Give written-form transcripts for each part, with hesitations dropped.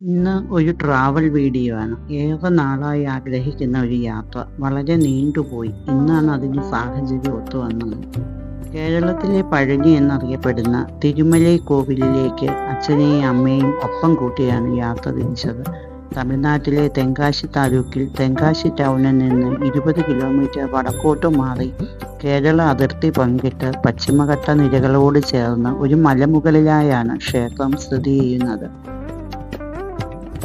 ഇന്ന് ഒരു travel video ആണ്. ഏറെ നാളായി ആഗ്രഹിക്കുന്ന ഒരു യാത്ര വളരെ നീണ്ടുപോയി. ഇന്നാണ് അതിന് സാഹചര്യം ഒത്തുവന്നത്. കേരളത്തിലെ പഴനി എന്നറിയപ്പെടുന്ന തിരുമലൈ കോവിലിലേക്ക് അച്ഛനെയും അമ്മയും ഒപ്പം കൂട്ടിയാണ് യാത്ര തിരിച്ചത്. തമിഴ്നാട്ടിലെ തെങ്കാശി താലൂക്കിൽ തെങ്കാശി ടൗണിൽ നിന്ന് 20 കിലോമീറ്റർ വടക്കോട്ട് മാറി കേരള അതിർത്തി പങ്കിട്ട് പശ്ചിമഘട്ട നിരകളോട് ചേർന്ന് ഒരു മലമുകളിലായാണ് ക്ഷേത്രം സ്ഥിതി ചെയ്യുന്നത്.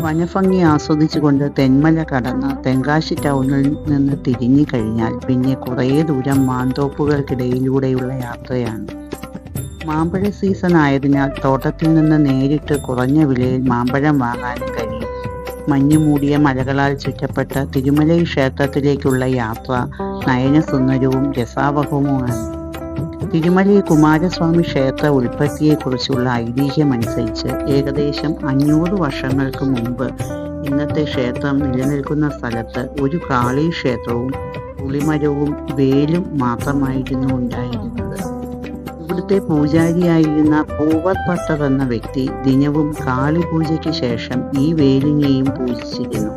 വനഭംഗി ആസ്വദിച്ചുകൊണ്ട് തെന്മല കടന്ന് തെങ്കാശി ടൗണിൽ നിന്ന് തിരിഞ്ഞു കഴിഞ്ഞാൽ പിന്നെ കുറേ ദൂരം മാന്തോപ്പുകൾക്കിടയിലൂടെയുള്ള യാത്രയാണ്. മാമ്പഴ സീസൺ ആയതിനാൽ തോട്ടത്തിൽ നിന്ന് നേരിട്ട് കുറഞ്ഞ വിലയിൽ മാമ്പഴം വാങ്ങാനും കഴിയും. മഞ്ഞുമൂടിയ മലകളാൽ ചുറ്റപ്പെട്ട തിരുമലൈ ക്ഷേത്രത്തിലേക്കുള്ള യാത്ര നയനസുന്ദരവും രസാവഹവുമാണ്. തിരുമലൈ കുമാരസ്വാമി ക്ഷേത്ര ഉൽപ്പത്തിയെക്കുറിച്ചുള്ള ഐതിഹ്യമനുസരിച്ച് ഏകദേശം 500 വർഷങ്ങൾക്ക് മുമ്പ് ഇന്നത്തെ ക്ഷേത്രം നിലനിൽക്കുന്ന സ്ഥലത്ത് ഒരു കാളി ക്ഷേത്രവും പുളിമരവും വേലും മാത്രമായിരുന്നു ഉണ്ടായിരുന്നത്. ഇവിടുത്തെ പൂജാരിയായിരുന്ന പൂവർപ്പട്ടർ എന്ന വ്യക്തി ദിനവും കാളി പൂജയ്ക്ക് ശേഷം ഈ വേലിനെയും പൂജിച്ചിരുന്നു.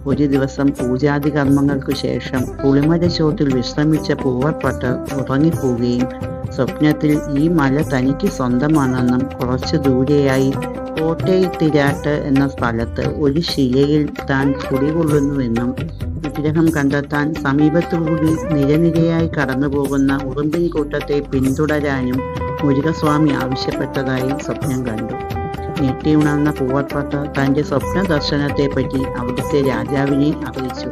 ഒരു ദിവസം പൂജാതി കർമ്മങ്ങൾക്കു ശേഷം പുളിമരച്ചോട്ടിൽ വിശ്രമിച്ച പൂവർപ്പട്ടർ ഉറങ്ങിപ്പോവുകയും സ്വപ്നത്തിൽ ഈ മല തനിക്ക് സ്വന്തമാണെന്നും കുറച്ചു ദൂരെയായി കോട്ടയത്തിരാട്ട് എന്ന സ്ഥലത്ത് ഒരു ശിലയിൽ താൻ കുടികൊള്ളുന്നുവെന്നും വിഗ്രഹം കണ്ടെത്താൻ സമീപത്തുകൂടി നിരനിരയായി കടന്നുപോകുന്ന ഉറുമ്പിൻ കൂട്ടത്തെ പിന്തുടരാനും മുരുകസ്വാമി ആവശ്യപ്പെട്ടതായി സ്വപ്നം കണ്ടു. ഞെട്ടിയുണർന്ന പൂവർപ്പട്ടർ തൻ്റെ സ്വപ്ന ദർശനത്തെപ്പറ്റി അവിടുത്തെ രാജാവിനെ അറിയിച്ചു.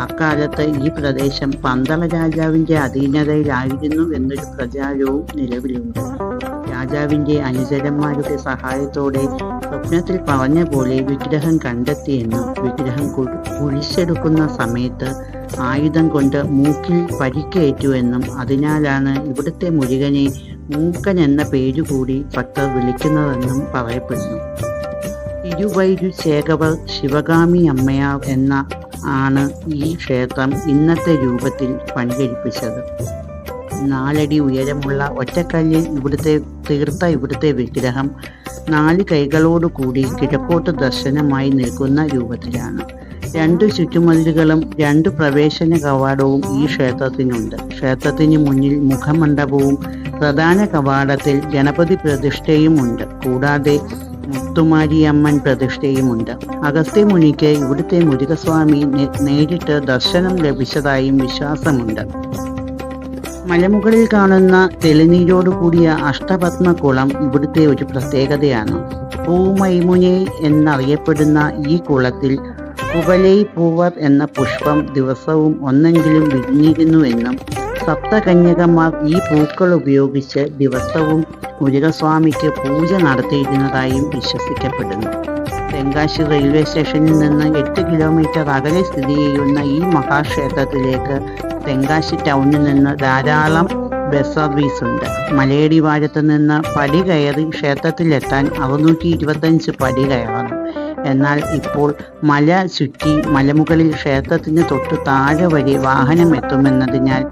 അക്കാലത്ത് ഈ പ്രദേശം പന്തള രാജാവിൻ്റെ അധീനതയിലായിരുന്നു എന്നൊരു പ്രചാരവും നിലവിലുണ്ട്. രാജാവിൻ്റെ അനുചരന്മാരുടെ സഹായത്തോടെ സ്വപ്നത്തിൽ പറഞ്ഞ പോലെ വിഗ്രഹം കണ്ടെത്തിയെന്നും വിഗ്രഹം കുഴിച്ചെടുക്കുന്ന സമയത്ത് ആയുധം കൊണ്ട് മൂക്കിൽ പരിക്കേറ്റുവെന്നും അതിനാലാണ് ഇവിടുത്തെ മുരുകനെ മൂക്കൻ എന്ന പേരുകൂടി ഭക്തർ വിളിക്കുന്നതെന്നും പറയപ്പെടുന്നു. തിരുവൈരു ചേകവർ ശിവകാമി അമ്മയാർ എന്ന ആണ് ഈ ക്ഷേത്രം ഇന്നത്തെ രൂപത്തിൽ പണികഴിപ്പിച്ചത്. 4 അടി ഉയരമുള്ള ഒറ്റക്കല്ലിൽ ഇവിടുത്തെ വിഗ്രഹം 4 കൈകളോടുകൂടി കിഴക്കോട്ട് ദർശനമായി നിൽക്കുന്ന രൂപത്തിലാണ്. 2 ചുറ്റുമതിലുകളും 2 പ്രവേശന കവാടവും ഈ ക്ഷേത്രത്തിനുണ്ട്. ക്ഷേത്രത്തിന് മുന്നിൽ മുഖമണ്ഡപവും പ്രധാന കവാടത്തിൽ ഗണപതി പ്രതിഷ്ഠയും ഉണ്ട്. കൂടാതെ മുത്തുമാരിയമ്മൻ പ്രതിഷ്ഠയുമുണ്ട്. അഗസ്ത്യമുനിക്ക് ഇവിടുത്തെ മുരുകസ്വാമി നേരിട്ട് ദർശനം ലഭിച്ചതായും വിശ്വാസമുണ്ട്. മലമുകളിൽ കാണുന്ന തെളിനീരോട് കൂടിയ അഷ്ടപത്മകുളം ഇവിടുത്തെ ഒരു പ്രത്യേകതയാണ്. പൂമൈമുനെ എന്നറിയപ്പെടുന്ന ഈ കുളത്തിൽ കുവലൈ പൂവർ എന്ന പുഷ്പം ദിവസവും ഒന്നെങ്കിലും വിരിഞ്ഞിരുന്നുവെന്നും സപ്തകന്യകമാർ ഈ പൂക്കൾ ഉപയോഗിച്ച് ദിവസവും മുരുകസ്വാമിക്ക് പൂജ നടത്തിയിരുന്നതായും വിശ്വസിക്കപ്പെടുന്നു. തെങ്കാശി റെയിൽവേ സ്റ്റേഷനിൽ നിന്ന് 8 കിലോമീറ്റർ അകലെ സ്ഥിതി ചെയ്യുന്ന ഈ മഹാക്ഷേത്രത്തിലേക്ക് തെങ്കാശി ടൗണിൽ നിന്ന് ധാരാളം ബസ് സർവീസ് ഉണ്ട്. മലയടിവാരത്ത് നിന്ന് പടി കയറി ക്ഷേത്രത്തിലെത്താൻ 625 പടി കയറണം. എന്നാൽ ഇപ്പോൾ മല ചുറ്റി മലമുകളിൽ ക്ഷേത്രത്തിന് തൊട്ട് താഴെ വരെ വാഹനം എത്തുമെന്നതിനാൽ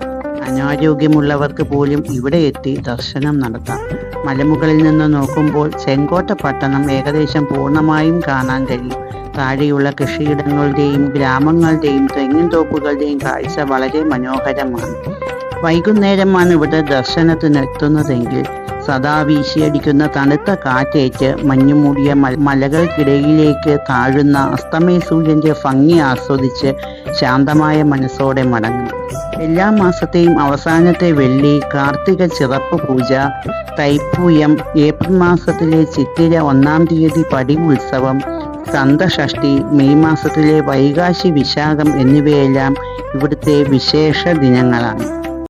അനാരോഗ്യമുള്ളവർക്ക് പോലും ഇവിടെ എത്തി ദർശനം നടത്താം. മലമുകളിൽ നിന്ന് നോക്കുമ്പോൾ ചെങ്കോട്ട പട്ടണം ഏകദേശം പൂർണ്ണമായും കാണാൻ കഴിയും. താഴെയുള്ള കൃഷിയിടങ്ങളുടെയും ഗ്രാമങ്ങളുടെയും തെങ്ങിൻ തോപ്പുകളുടെയും കാഴ്ച വളരെ മനോഹരമാണ്. വൈകുന്നേരമാണ് ഇവിടെ ദർശനത്തിന് എത്തുന്നതെങ്കിൽ സദാ വീശിയടിക്കുന്ന തണുത്ത കാറ്റേറ്റ് മഞ്ഞുമൂടിയ മലകൾക്കിടയിലേക്ക് താഴുന്ന അസ്തമയ സൂര്യൻ്റെ ഭംഗി ആസ്വദിച്ച് ശാന്തമായ മനസ്സോടെ മടങ്ങും. എല്ലാ മാസത്തെയും അവസാനത്തെ വെള്ളി കാർത്തിക ചിറപ്പ് പൂജ, തൈപ്പൂയം, ഏപ്രിൽ മാസത്തിലെ ചിത്തിര 1-ാം തീയതി പടി ഉത്സവം, സ്കന്ദഷഷ്ഠി, മെയ് മാസത്തിലെ വൈകാശി വിശാഖം എന്നിവയെല്ലാം ഇവിടുത്തെ വിശേഷ ദിനങ്ങളാണ്.